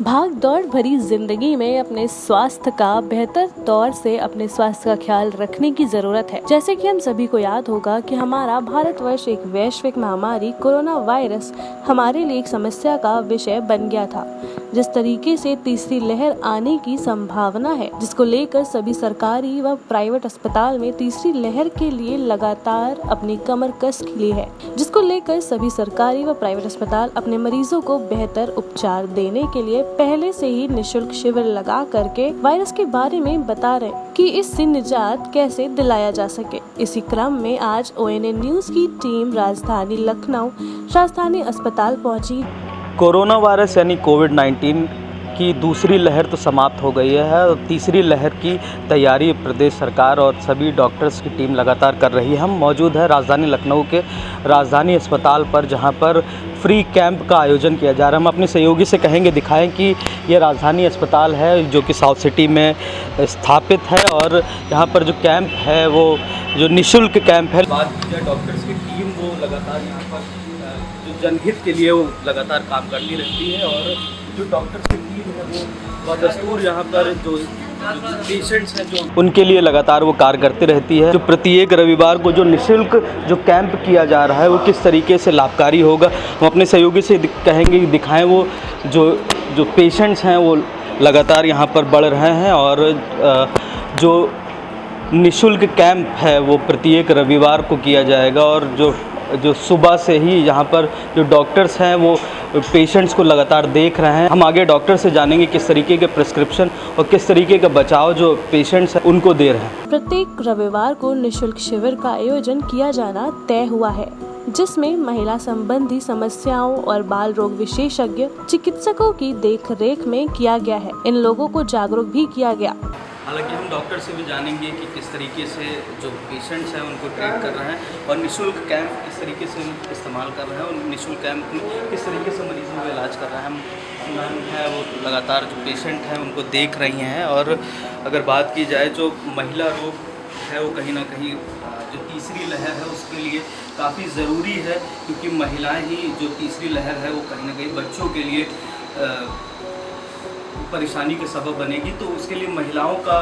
भाग दौड़ भरी जिंदगी में अपने स्वास्थ्य का बेहतर तौर से अपने स्वास्थ्य का ख्याल रखने की जरूरत है। जैसे कि हम सभी को याद होगा कि हमारा भारतवर्ष एक वैश्विक महामारी कोरोना वायरस हमारे लिए एक समस्या का विषय बन गया था। जिस तरीके से तीसरी लहर आने की संभावना है, जिसको लेकर सभी सरकारी व प्राइवेट अस्पताल में तीसरी लहर के लिए लगातार अपनी कमर कस ली है, जिसको लेकर सभी सरकारी व प्राइवेट अस्पताल अपने मरीजों को बेहतर उपचार देने के लिए पहले से ही निशुल्क शिविर लगा करके वायरस के बारे में बता रहे हैं कि इससे निजात कैसे दिलाया जा सके। इसी क्रम में आज ONN न्यूज की टीम राजधानी लखनऊ राजधानी अस्पताल पहुंची। कोरोना वायरस यानी कोविड-19 की दूसरी लहर तो समाप्त हो गई है और तीसरी लहर की तैयारी प्रदेश सरकार और सभी डॉक्टर्स की टीम लगातार कर रही है। हम मौजूद है राजधानी लखनऊ के राजधानी अस्पताल पर, जहां पर फ्री कैंप का आयोजन किया जा रहा है। हम अपने सहयोगी से कहेंगे, दिखाएं कि ये राजधानी अस्पताल है जो कि साउथ सिटी में स्थापित है और यहाँ पर जो कैंप है वो जो निःशुल्क कैंप है। बात की जाए डॉक्टर्स की टीम, वो लगातार यहाँ पर जो जनहित के लिए वो लगातार काम करती रहती है और जो डॉक्टर्स की टीम है वो बदस्तूर यहाँ पर जो पेशेंट्स हैं जो उनके लिए लगातार वो कार्य करती रहती है। जो प्रत्येक रविवार को जो निःशुल्क जो कैंप किया जा रहा है वो किस तरीके से लाभकारी होगा, हम अपने सहयोगी से कहेंगे कि दिखाएं। वो जो पेशेंट्स हैं वो लगातार यहाँ पर बढ़ रहे हैं और जो निःशुल्क कैंप है वो प्रत्येक रविवार को किया जाएगा और जो सुबह से ही यहाँ पर जो डॉक्टर्स हैं वो पेशेंट्स को लगातार देख रहे हैं। हम आगे डॉक्टर से जानेंगे किस तरीके के प्रिस्क्रिप्शन और किस तरीके का बचाव जो पेशेंट्स हैं उनको दे रहे हैं। प्रत्येक रविवार को निःशुल्क शिविर का आयोजन किया जाना तय हुआ है, जिसमें महिला संबंधी समस्याओं और बाल रोग विशेषज्ञ चिकित्सकों की देखरेख में किया गया है। इन लोगों को जागरूक भी किया गया। हालांकि हम डॉक्टर से भी जानेंगे कि किस तरीके से जो पेशेंट्स हैं उनको ट्रीट कर रहे हैं और निःशुल्क कैंप किस तरीके से इस्तेमाल कर रहे हैं और निःशुल्क कैंप में किस तरीके से मरीजों का इलाज कर रहे हैं। हम मैम है वो लगातार जो पेशेंट हैं उनको देख रही हैं और अगर बात की जाए जो महिला रोग है वो कहीं ना कहीं जो तीसरी लहर है उसके लिए काफ़ी ज़रूरी है, क्योंकि महिलाएँ ही जो तीसरी लहर है वो कहीं ना कहीं बच्चों के लिए परेशानी के सबब बनेगी। तो उसके लिए महिलाओं का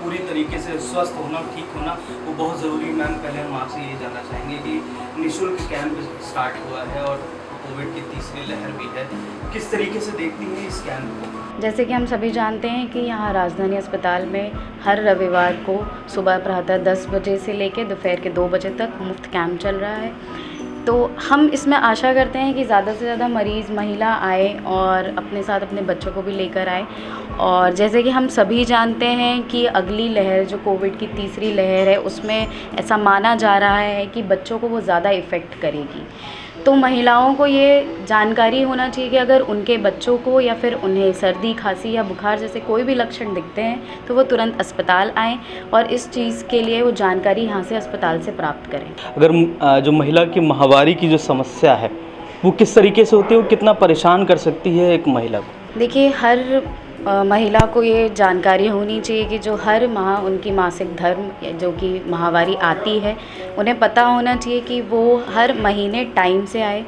पूरी तरीके से स्वस्थ होना, ठीक होना वो बहुत ज़रूरी है। मैम, पहले हम आपसे ये जानना चाहेंगे कि निःशुल्क कैंप स्टार्ट हुआ है और कोविड की तीसरी लहर भी है, किस तरीके से देखती हैं इस कैंप को? जैसे कि हम सभी जानते हैं कि यहाँ राजधानी अस्पताल में हर रविवार को सुबह प्रातः 10 बजे से लेकर दोपहर के 2 बजे तक मुफ्त कैंप चल रहा है। तो हम इसमें आशा करते हैं कि ज़्यादा से ज़्यादा मरीज़ महिला आए और अपने साथ अपने बच्चों को भी लेकर आए। और जैसे कि हम सभी जानते हैं कि अगली लहर जो कोविड की तीसरी लहर है उसमें ऐसा माना जा रहा है कि बच्चों को वो ज़्यादा इफ़ेक्ट करेगी। तो महिलाओं को ये जानकारी होना चाहिए कि अगर उनके बच्चों को या फिर उन्हें सर्दी, खांसी या बुखार जैसे कोई भी लक्षण दिखते हैं तो वो तुरंत अस्पताल आएँ और इस चीज़ के लिए वो जानकारी यहाँ से अस्पताल से प्राप्त करें। अगर जो महिला की माहवारी की जो समस्या है वो किस तरीके से होती है, वो कितना परेशान कर सकती है एक महिला को? देखिए, हर महिला को ये जानकारी होनी चाहिए कि जो हर माह उनकी मासिक धर्म जो कि माहवारी आती है, उन्हें पता होना चाहिए कि वो हर महीने टाइम से आए।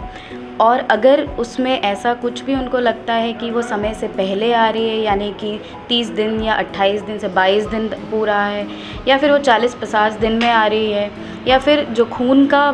और अगर उसमें ऐसा कुछ भी उनको लगता है कि वो समय से पहले आ रही है, यानी कि 30 दिन या 28 दिन से 22 दिन पूरा है, या फिर वो 40-50 दिन में आ रही है, या फिर जो खून का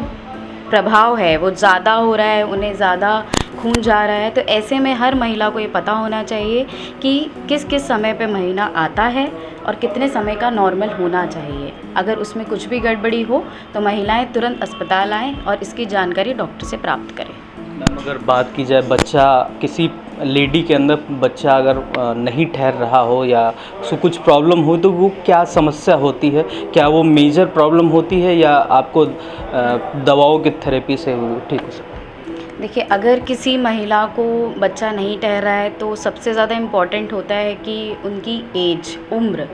प्रभाव है वो ज़्यादा हो रहा है, उन्हें ज़्यादा खून जा रहा है, तो ऐसे में हर महिला को ये पता होना चाहिए कि किस किस समय पे महीना आता है और कितने समय का नॉर्मल होना चाहिए। अगर उसमें कुछ भी गड़बड़ी हो तो महिलाएं तुरंत अस्पताल आएँ और इसकी जानकारी डॉक्टर से प्राप्त करें। मैम, अगर बात की जाए बच्चा, किसी लेडी के अंदर बच्चा अगर नहीं ठहर रहा हो या उसको कुछ प्रॉब्लम हो तो वो क्या समस्या होती है? क्या वो मेजर प्रॉब्लम होती है या आपको दवाओं की थेरेपी से वो ठीक हो सकता है? देखिए, अगर किसी महिला को बच्चा नहीं ठहर रहा है तो सबसे ज़्यादा इम्पॉर्टेंट होता है कि उनकी एज, उम्र।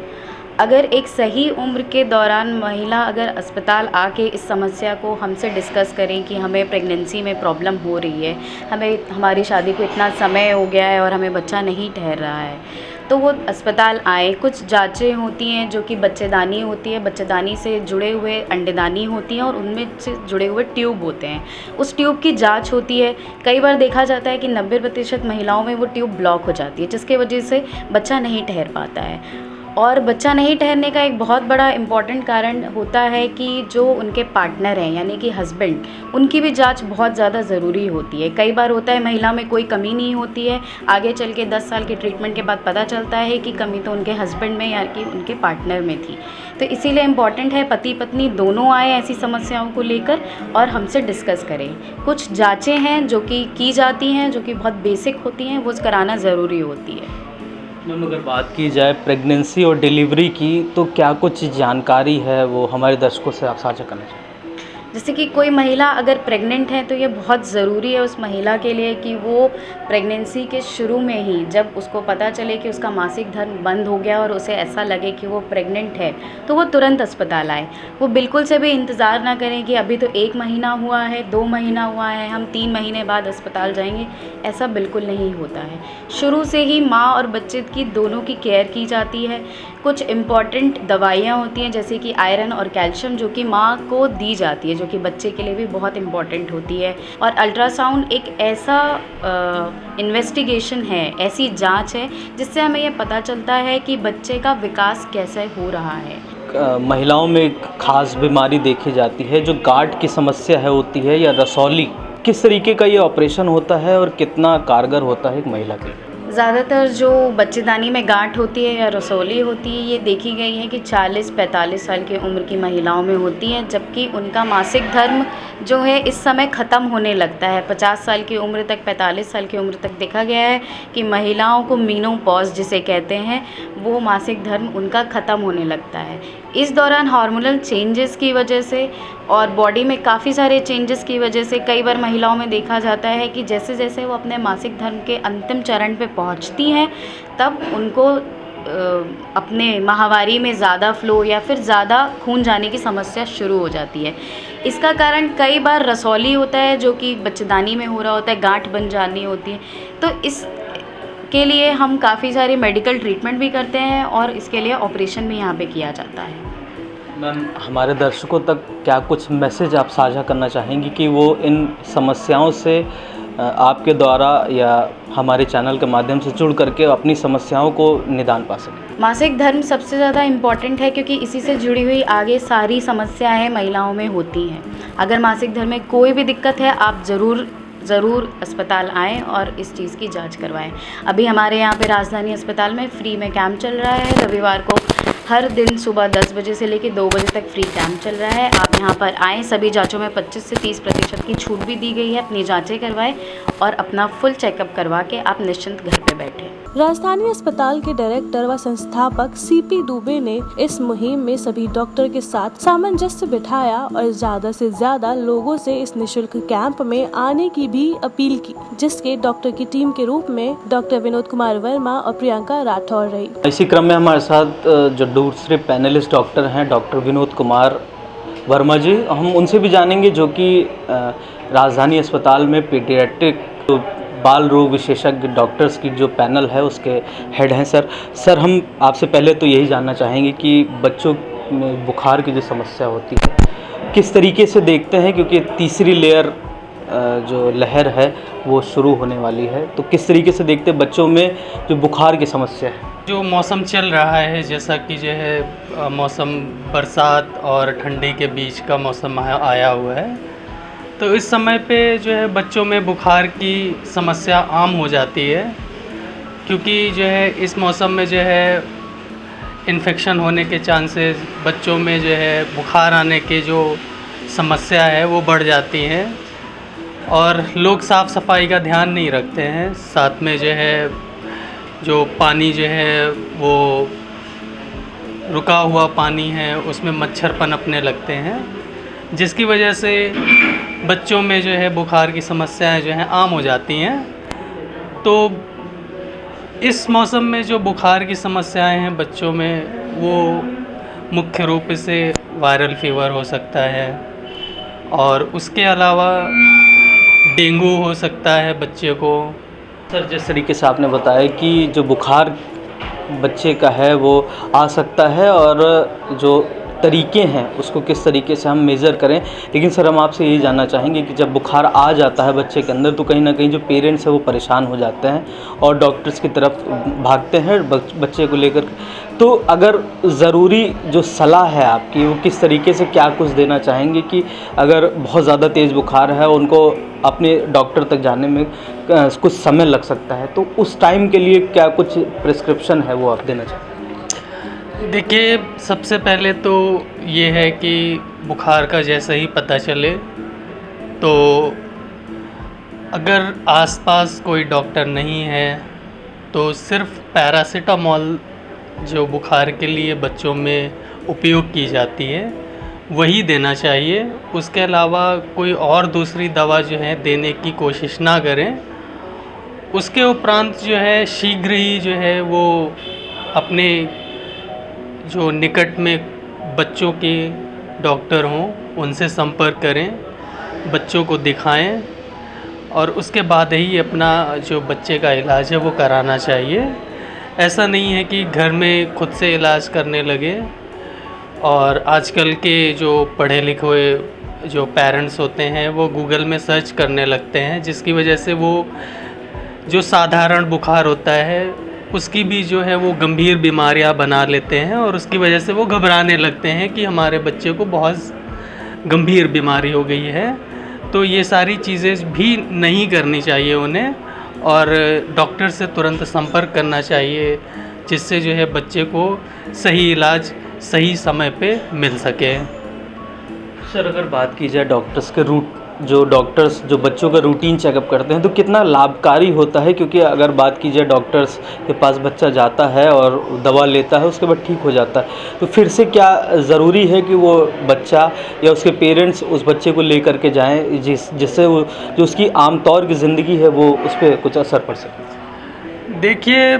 अगर एक सही उम्र के दौरान महिला अगर अस्पताल आके इस समस्या को हमसे डिस्कस करें कि हमें प्रेगनेंसी में प्रॉब्लम हो रही है, हमारी शादी को इतना समय हो गया है और हमें बच्चा नहीं ठहर रहा है, तो वो अस्पताल आए। कुछ जांचें होती हैं जो कि बच्चेदानी होती है, बच्चेदानी से जुड़े हुए अंडेदानी होती हैं और उनमें से जुड़े हुए ट्यूब होते हैं, उस ट्यूब की जांच होती है। कई बार देखा जाता है कि 90% महिलाओं में वो ट्यूब ब्लॉक हो जाती है, जिसके वजह से बच्चा नहीं ठहर पाता है। और बच्चा नहीं ठहरने का एक बहुत बड़ा इम्पॉर्टेंट कारण होता है कि जो उनके पार्टनर हैं यानी कि हस्बैंड, उनकी भी जांच बहुत ज़्यादा ज़रूरी होती है। कई बार होता है महिला में कोई कमी नहीं होती है, आगे चल के 10 साल के ट्रीटमेंट के बाद पता चलता है कि कमी तो उनके हस्बैंड में या कि उनके पार्टनर में थी। तो इसीलिए इम्पॉर्टेंट है पति पत्नी दोनों आए ऐसी समस्याओं को लेकर और हमसे डिस्कस करें। कुछ जाँचें हैं जो कि की जाती हैं, जो कि बहुत बेसिक होती हैं, वो कराना ज़रूरी होती है। मैम, अगर बात की जाए प्रेगनेंसी और डिलीवरी की, तो क्या कुछ जानकारी है वो हमारे दर्शकों से आप साझा करना चाहें? जैसे कि कोई महिला अगर प्रेग्नेंट है तो ये बहुत ज़रूरी है उस महिला के लिए कि वो प्रेगनेंसी के शुरू में ही, जब उसको पता चले कि उसका मासिक धर्म बंद हो गया और उसे ऐसा लगे कि वो प्रेग्नेंट है, तो वो तुरंत अस्पताल आए। वो बिल्कुल से भी इंतज़ार ना करें कि अभी तो 1 महीना हुआ है, 2 महीना हुआ है, हम 3 महीने बाद अस्पताल जाएंगे, ऐसा बिल्कुल नहीं होता है। शुरू से ही माँ और बच्चे की दोनों की केयर की जाती है। कुछ इम्पॉर्टेंट दवाइयाँ होती हैं जैसे कि आयरन और कैल्शियम, जो कि माँ को दी जाती है, जो कि बच्चे के लिए भी बहुत इम्पॉर्टेंट होती है। और अल्ट्रासाउंड एक ऐसा इन्वेस्टिगेशन है, ऐसी जांच है जिससे हमें ये पता चलता है कि बच्चे का विकास कैसे हो रहा है। महिलाओं में एक खास बीमारी देखी जाती है जो गांठ की समस्या है होती है या रसौली, किस तरीके का ये ऑपरेशन होता है और कितना कारगर होता है एक महिला के लिए? ज़्यादातर जो बच्चेदानी में गांठ होती है या रसौली होती है, ये देखी गई है कि 40-45 साल की उम्र की महिलाओं में होती हैं, जबकि उनका मासिक धर्म जो है इस समय ख़त्म होने लगता है। 50 साल की उम्र तक, 45 साल की उम्र तक देखा गया है कि महिलाओं को मेनोपॉज जिसे कहते हैं, वो मासिक धर्म उनका ख़त्म होने लगता है। इस दौरान हार्मोनल चेंजेस की वजह से और बॉडी में काफ़ी सारे चेंजेस की वजह से कई बार महिलाओं में देखा जाता है कि जैसे जैसे वो अपने मासिक धर्म के अंतिम चरण पे पहुंचती हैं, तब उनको अपने माहवारी में ज़्यादा फ्लो या फिर ज़्यादा खून जाने की समस्या शुरू हो जाती है। इसका कारण कई बार रसौली होता है जो कि बच्चेदानी में हो रहा होता है, गांठ बन जानी होती है। तो इस के लिए हम काफ़ी सारे मेडिकल ट्रीटमेंट भी करते हैं और इसके लिए ऑपरेशन भी यहाँ पे किया जाता है। मैम, हमारे दर्शकों तक क्या कुछ मैसेज आप साझा करना चाहेंगी कि वो इन समस्याओं से आपके द्वारा या हमारे चैनल के माध्यम से जुड़ करके अपनी समस्याओं को निदान पा सकें? मासिक धर्म सबसे ज़्यादा इम्पॉर्टेंट है क्योंकि इसी से जुड़ी हुई आगे सारी समस्याएं महिलाओं में होती हैं। अगर मासिक धर्म में कोई भी दिक्कत है, आप ज़रूर अस्पताल आएँ और इस चीज़ की जांच करवाएं। अभी हमारे यहाँ पे राजधानी अस्पताल में फ्री में कैंप चल रहा है। रविवार को हर दिन सुबह 10 बजे से लेकर 2 बजे तक फ्री कैंप चल रहा है। आप यहाँ पर आएँ, सभी जांचों में 25 से 30% की छूट भी दी गई है। अपनी जांचें करवाएं और अपना फुल चेकअप करवा के आप निश्चिंत घर पे बैठें। राजधानी अस्पताल के डायरेक्टर व संस्थापक सीपी दुबे ने इस मुहिम में सभी डॉक्टर के साथ सामंजस्य बिठाया और ज्यादा से ज्यादा लोगों से इस निशुल्क कैंप में आने की भी अपील की, जिसके डॉक्टर की टीम के रूप में डॉक्टर विनोद कुमार वर्मा और प्रियंका राठौर रही। इसी क्रम में हमारे साथ जो दूसरे पैनलिस्ट डॉक्टर हैं, डॉक्टर विनोद कुमार वर्मा जी, हम उनसे भी जानेंगे जो कि राजधानी अस्पताल में पीडियाट्रिक बाल रोग विशेषज्ञ डॉक्टर्स की जो पैनल है उसके हेड हैं। सर, हम आपसे पहले तो यही जानना चाहेंगे कि बच्चों में बुखार की जो समस्या होती है किस तरीके से देखते हैं, क्योंकि तीसरी लेयर जो लहर है वो शुरू होने वाली है, तो किस तरीके से देखते हैं बच्चों में जो बुखार की समस्या है? जो मौसम चल रहा है, जैसा कि जो है मौसम बरसात और ठंडी के बीच का मौसम आया हुआ है, तो इस समय पे जो है बच्चों में बुखार की समस्या आम हो जाती है, क्योंकि जो है इस मौसम में जो है इन्फेक्शन होने के चांसेस, बच्चों में जो है बुखार आने के जो समस्या है वो बढ़ जाती हैं और लोग साफ़ सफाई का ध्यान नहीं रखते हैं। साथ में जो है जो पानी जो है वो रुका हुआ पानी है, उसमें मच्छर पनपने लगते हैं, जिसकी वजह से बच्चों में जो है बुखार की समस्याएं जो हैं आम हो जाती हैं। तो इस मौसम में जो बुखार की समस्याएं हैं बच्चों में, वो मुख्य रूप से वायरल फीवर हो सकता है और उसके अलावा डेंगू हो सकता है बच्चे को। सर, जिस तरीके से आपने बताया कि जो बुखार बच्चे का है वो आ सकता है और जो तरीके हैं उसको किस तरीके से हम मेज़र करें। लेकिन सर हम आपसे यही जानना चाहेंगे कि जब बुखार आ जाता है बच्चे के अंदर तो कहीं ना कहीं जो पेरेंट्स हैं वो परेशान हो जाते हैं और डॉक्टर्स की तरफ भागते हैं बच्चे को लेकर। तो अगर ज़रूरी जो सलाह है आपकी वो किस तरीके से क्या कुछ देना चाहेंगे कि अगर बहुत ज़्यादा तेज़ बुखार है उनको अपने डॉक्टर तक जाने में कुछ समय लग सकता है, तो उस टाइम के लिए क्या कुछ प्रिस्क्रिप्शन है वो आप देना चाहेंगे? देखिए, सबसे पहले तो ये है कि बुखार का जैसे ही पता चले तो अगर आसपास कोई डॉक्टर नहीं है तो सिर्फ पैरासीटामोल जो बुखार के लिए बच्चों में उपयोग की जाती है वही देना चाहिए। उसके अलावा कोई और दूसरी दवा जो है देने की कोशिश ना करें। उसके उपरांत जो है शीघ्र ही जो है वो अपने जो निकट में बच्चों के डॉक्टर हों उनसे संपर्क करें, बच्चों को दिखाएं और उसके बाद ही अपना जो बच्चे का इलाज है वो कराना चाहिए। ऐसा नहीं है कि घर में खुद से इलाज करने लगे। और आजकल के जो पढ़े लिखे हुए जो पेरेंट्स होते हैं वो गूगल में सर्च करने लगते हैं, जिसकी वजह से वो जो साधारण बुखार होता है उसकी भी जो है वो गंभीर बीमारियां बना लेते हैं और उसकी वजह से वो घबराने लगते हैं कि हमारे बच्चे को बहुत गंभीर बीमारी हो गई है। तो ये सारी चीज़ें भी नहीं करनी चाहिए उन्हें और डॉक्टर से तुरंत संपर्क करना चाहिए, जिससे जो है बच्चे को सही इलाज सही समय पे मिल सके। सर अगर बात की जाए डॉक्टर्स के डॉक्टर्स जो बच्चों का रूटीन चेकअप करते हैं तो कितना लाभकारी होता है, क्योंकि अगर बात की जाए डॉक्टर्स के पास बच्चा जाता है और दवा लेता है उसके बाद ठीक हो जाता है, तो फिर से क्या ज़रूरी है कि वो बच्चा या उसके पेरेंट्स उस बच्चे को लेकर के जाएं जिससे वो जो उसकी आमतौर की ज़िंदगी है वो उस पर कुछ असर पड़ सके? देखिए,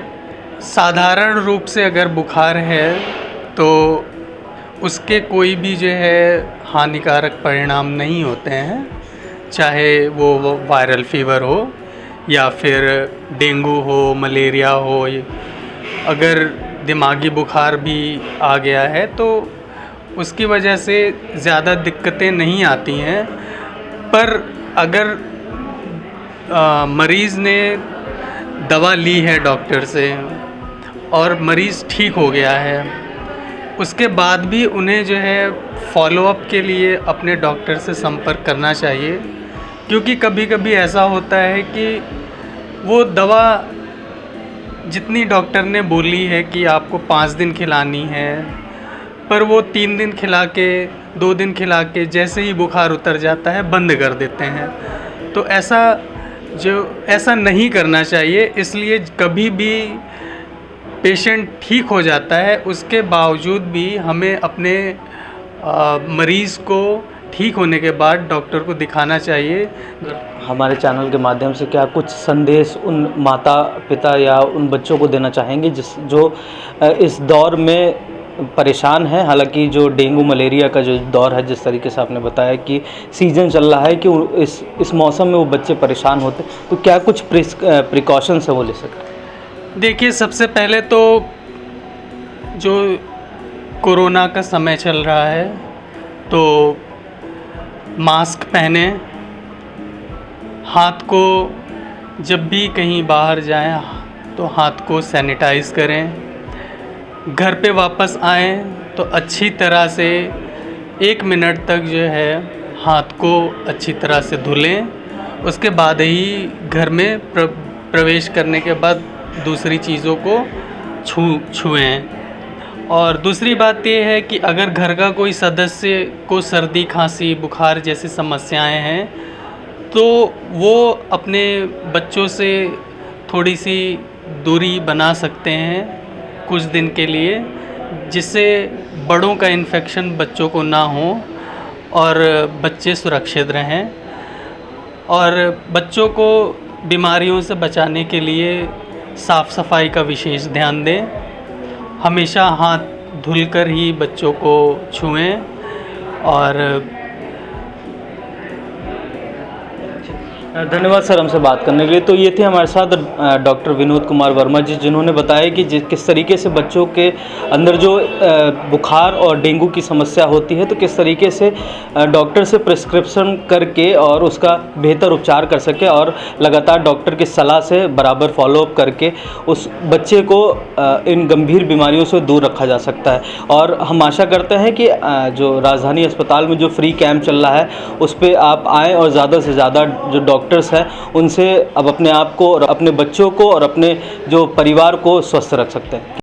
साधारण रूप से अगर बुखार है तो उसके कोई भी जो है हानिकारक परिणाम नहीं होते हैं, चाहे वो वायरल फीवर हो या फिर डेंगू हो, मलेरिया हो। अगर दिमागी बुखार भी आ गया है तो उसकी वजह से ज़्यादा दिक्कतें नहीं आती हैं। पर अगर मरीज़ ने दवा ली है डॉक्टर से और मरीज़ ठीक हो गया है, उसके बाद भी उन्हें जो है फॉलोअप के लिए अपने डॉक्टर से संपर्क करना चाहिए, क्योंकि कभी कभी ऐसा होता है कि वो दवा जितनी डॉक्टर ने बोली है कि आपको 5 दिन खिलानी है, पर वो 3 दिन खिला के 2 दिन खिला के जैसे ही बुखार उतर जाता है बंद कर देते हैं। तो ऐसा नहीं करना चाहिए। इसलिए कभी भी पेशेंट ठीक हो जाता है उसके बावजूद भी हमें अपने मरीज़ को ठीक होने के बाद डॉक्टर को दिखाना चाहिए। हमारे चैनल के माध्यम से क्या कुछ संदेश उन माता पिता या उन बच्चों को देना चाहेंगे जो इस दौर में परेशान हैं? हालांकि जो डेंगू मलेरिया का जो दौर है, जिस तरीके से आपने बताया कि सीज़न चल रहा है कि इस मौसम में वो बच्चे परेशान होते, तो क्या कुछ प्रिकॉशंस है वो ले सकते? देखिए, सबसे पहले तो जो कोरोना का समय चल रहा है तो मास्क पहने, हाथ को जब भी कहीं बाहर जाएं तो हाथ को सैनिटाइज़ करें, घर पे वापस आएँ तो अच्छी तरह से 1 मिनट तक जो है हाथ को अच्छी तरह से धुलें। उसके बाद ही घर में प्रवेश करने के बाद दूसरी चीज़ों को छुएं। और दूसरी बात ये है कि अगर घर का कोई सदस्य को सर्दी खांसी बुखार जैसी समस्याएं हैं तो वो अपने बच्चों से थोड़ी सी दूरी बना सकते हैं कुछ दिन के लिए, जिससे बड़ों का इन्फेक्शन बच्चों को ना हो और बच्चे सुरक्षित रहें। और बच्चों को बीमारियों से बचाने के लिए साफ़ सफाई का विशेष ध्यान दें। हमेशा हाथ धुलकर ही बच्चों को छुएं और धन्यवाद सर हमसे बात करने के लिए। तो ये थे हमारे साथ डॉक्टर विनोद कुमार वर्मा जी, जिन्होंने बताया कि किस तरीके से बच्चों के अंदर जो बुखार और डेंगू की समस्या होती है तो किस तरीके से डॉक्टर से प्रिस्क्रिप्शन करके और उसका बेहतर उपचार कर सके और लगातार डॉक्टर की सलाह से बराबर फॉलोअप करके उस बच्चे को इन गंभीर बीमारियों से दूर रखा जा सकता है। और हम आशा करते हैं कि जो राजधानी अस्पताल में जो फ्री कैंप चल रहा है उस पर आप आएँ और ज़्यादा से ज़्यादा जो डॉक्टर्स हैं उनसे अब अपने आप को और अपने बच्चों को और अपने जो परिवार को स्वस्थ रख सकते हैं।